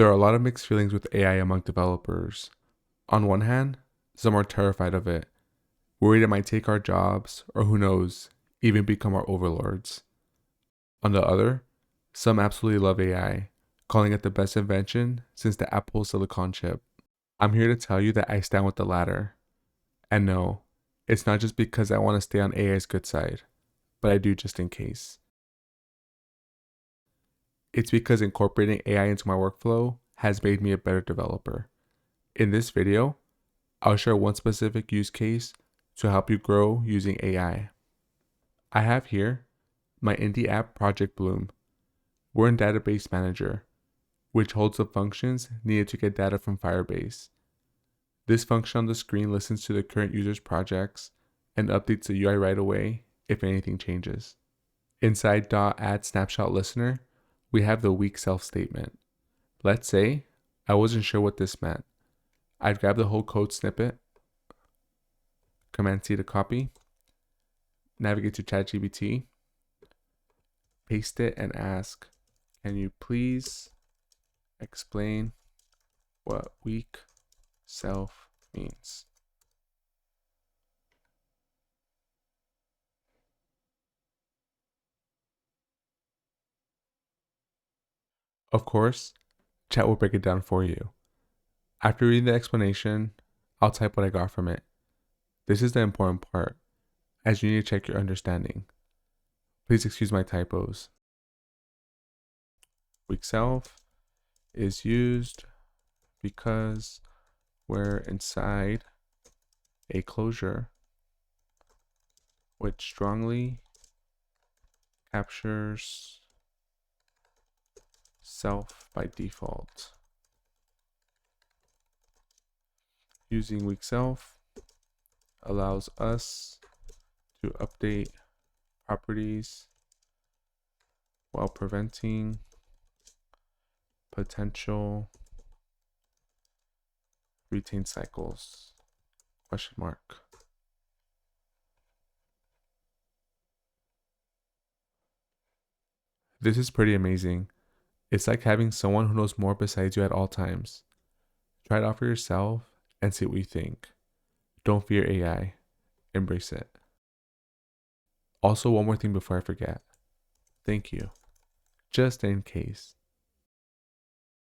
There are a lot of mixed feelings with AI among developers. On one hand, some are terrified of it, worried it might take our jobs, or who knows, even become our overlords. On the other, some absolutely love AI, calling it the best invention since the Apple Silicon chip. I'm here to tell you that I stand with the latter. And no, it's not just because I want to stay on AI's good side, but I do just in case. It's because incorporating AI into my workflow has made me a better developer. In this video, I'll share one specific use case to help you grow using AI. I have here my indie app Project Bloom. We're in Database Manager, which holds the functions needed to get data from Firebase. This function on the screen listens to the current user's projects and updates the UI right away if anything changes. Inside .add snapshot listener, we have the weak self statement. Let's say I wasn't sure what this meant. I'd grab the whole code snippet, Command C to copy, navigate to ChatGPT, paste it and ask, can you please explain what weak self means? Of course, chat will break it down for you. After reading the explanation, I'll type what I got from it. This is the important part, as you need to check your understanding. Please excuse my typos. Weak self is used because we're inside a closure which strongly captures self by default. Using weak self allows us to update properties while preventing potential retain cycles, ? This is pretty amazing. It's like having someone who knows more besides you at all times. Try it out for yourself and see what you think. Don't fear AI. Embrace it. Also, one more thing before I forget. Thank you. Just in case.